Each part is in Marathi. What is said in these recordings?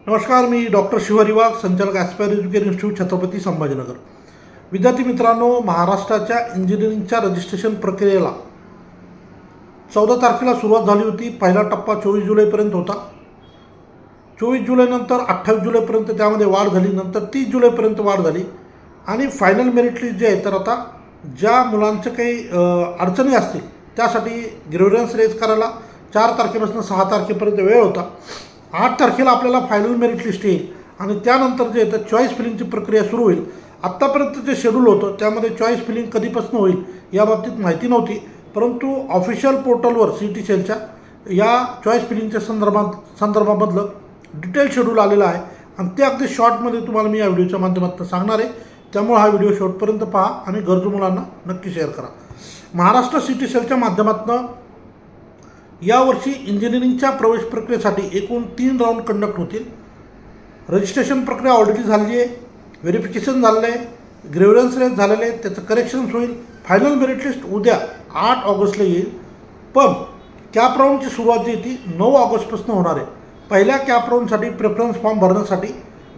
नमस्कार, मी डॉक्टर शिवहरी वाघ, संचालक aspire education institute, Chhatrapati Sambhajinagar. विद्यार्थी मित्रांनो, महाराष्ट्राच्या इंजिनिअरिंगच्या रजिस्ट्रेशन प्रक्रियेला 14 तारखेला सुरुवात झाली होती. पहिला टप्पा 24 जुलैपर्यंत होता. 24 जुलैनंतर 28 जुलैपर्यंत त्यामध्ये वाढ झाली. नंतर 30 जुलैपर्यंत वाढ झाली आणि फायनल मेरिट लिस्ट जे आहे, तर आता ज्या मुलांचं काही अडचणी असतील त्यासाठी ग्रीव्हन्स रेज करायला 4 तारखेपासून 6 तारखेपर्यंत वेळ होता. 8 तारखेला आपल्याला फायनल मेरिट लिस्ट येईल आणि त्यानंतर जे तर चॉईस फिलिंगची प्रक्रिया सुरू होईल. आत्तापर्यंत जे शेड्यूल होतं त्यामध्ये चॉईस फिलिंग कधीपासून होईल याबाबतीत माहिती नव्हती, परंतु ऑफिशियल पोर्टलवर सिटी सेलच्या या चॉईस फिलिंगच्या संदर्भामधलं डिटेल शेड्यूल आलेलं आहे आणि ते अगदी शॉर्टमध्ये तुम्हाला मी या व्हिडिओच्या माध्यमातून सांगणार आहे. त्यामुळे हा व्हिडिओ शेवटपर्यंत पहा आणि गरजू मुलांना नक्की शेअर करा. महाराष्ट्र सिटी सेलच्या माध्यमातून यावर्षी इंजिनिअरिंगच्या प्रवेश प्रक्रियेसाठी एकूण 3 राऊंड कंडक्ट होतील. रजिस्ट्रेशन प्रक्रिया ऑलरेडी झाली आहे, व्हेरिफिकेशन झालेलं आहे, ग्रीव्हन्स रेज झालेलं आहे, त्याचं करेक्शन्स होईल. फायनल मेरिट लिस्ट उद्या 8 ऑगस्टला येईल. पण कॅप राऊंडची सुरुवात जी ती 9 ऑगस्टपासून होणार आहे. पहिल्या कॅप राऊंडसाठी प्रेफरन्स फॉर्म भरण्यासाठी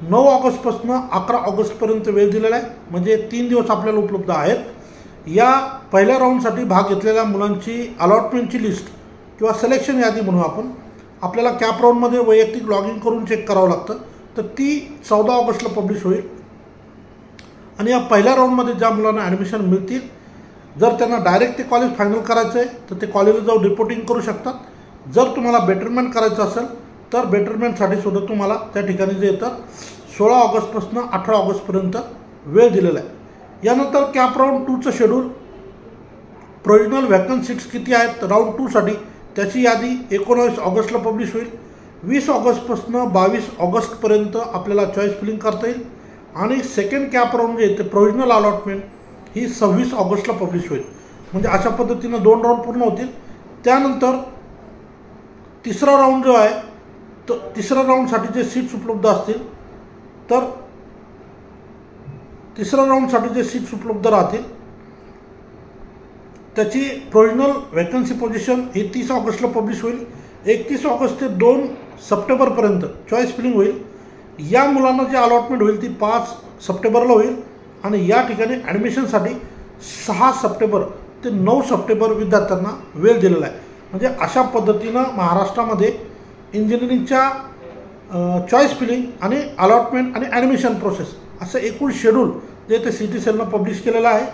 9 ऑगस्टपासून 11 ऑगस्टपर्यंत वेळ दिलेला आहे, म्हणजे 3 दिवस आपल्याला उपलब्ध आहेत. या पहिल्या राऊंडसाठी भाग घेतलेल्या मुलांची अलॉटमेंटची लिस्ट किंवा सिलेक्शन यादी म्हणू आपण, आपल्याला कॅप राऊंडमध्ये वैयक्तिक लॉग इन करून चेक करावं लागतं. तर ती 14 ऑगस्टला पब्लिश होईल आणि या पहिल्या राऊंडमध्ये ज्या मुलांना ॲडमिशन मिळतील, जर त्यांना डायरेक्ट ते कॉलेज फायनल करायचं आहे तर ते कॉलेजला जाऊन रिपोर्टिंग करू शकतात. जर तुम्हाला बेटरमेंट करायचं असेल तर बेटरमेंटसाठी सुद्धा तुम्हाला त्या ठिकाणी जे तर 16 ऑगस्टपासून 18 ऑगस्टपर्यंत वेळ दिलेला आहे. यानंतर कॅप राऊंड 2चं शेड्यूल, प्रोविजनल व्हॅकन्सी सीट्स किती आहेत राऊंड 2साठी त्याची यादी 19 ऑगस्टला पब्लिश होईल. 20 ऑगस्टपासून 22 ऑगस्टपर्यंत आपल्याला चॉईस फिलिंग करता येईल आणि सेकंड कॅप राऊंड जे ते प्रोविजनल अलॉटमेंट ही 26 ऑगस्टला पब्लिश होईल. म्हणजे अशा पद्धतीनं 2 राऊंड पूर्ण होतील. त्यानंतर तिसरा राऊंड जो आहे तो तिसऱ्या राऊंडसाठी जे सीट्स उपलब्ध असतील तर तिसऱ्या राऊंडसाठी जे सीट्स उपलब्ध राहतील त्याची प्रोविजनल व्हॅकन्सी पोझिशन ही 30 ऑगस्टला पब्लिश होईल. 31 ऑगस्ट ते 2 सप्टेंबरपर्यंत चॉईस फिलिंग होईल. या मुलांना जे अलॉटमेंट होईल ती 5 सप्टेंबरला होईल आणि या ठिकाणी ॲडमिशनसाठी 6 सप्टेंबर ते 9 सप्टेंबर विद्यार्थ्यांना वेळ दिलेला आहे. म्हणजे अशा पद्धतीनं महाराष्ट्रामध्ये इंजिनिअरिंगच्या चॉईस फिलिंग आणि अलॉटमेंट आणि ॲडमिशन प्रोसेस असं एकूण शेड्यूल जे ते सिटी सेलनं पब्लिश केलेलं आहे.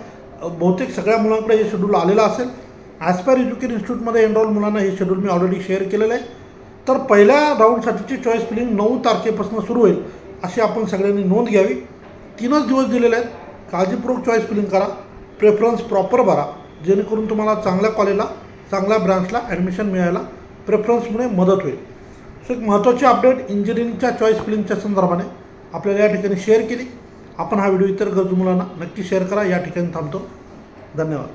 बहुतेक सगळ्या मुलांकडे हे शेड्यूल आलेलं असेल. ॲस्पायर एज्युकेशन इन्स्टिट्यूटमध्ये एनरोल मुलांना हे शेड्यूल मी ऑलरेडी शेअर केलेलं आहे. तर पहिल्या राऊंडसाठीची चॉईस फिलिंग 9 तारखेपासून सुरू होईल अशी आपण सगळ्यांनी नोंद घ्यावी. 3च दिवस दिलेले आहेत. काळजीपूर्वक चॉईस फिलिंग करा, प्रेफरन्स प्रॉपर भरा, जेणेकरून तुम्हाला चांगल्या कॉलेजला चांगल्या ब्रांचला ॲडमिशन मिळायला प्रेफरन्समुळे मदत होईल. सो एक महत्त्वाची अपडेट इंजिनिअरिंगच्या चॉईस फिलिंगच्या संदर्भाने आपल्याला या ठिकाणी शेअर केली. आपण हा व्हिडिओ इतर गरजू मुलांना नक्की शेअर करा. या ठिकाणी थांबतो. धन्यवाद.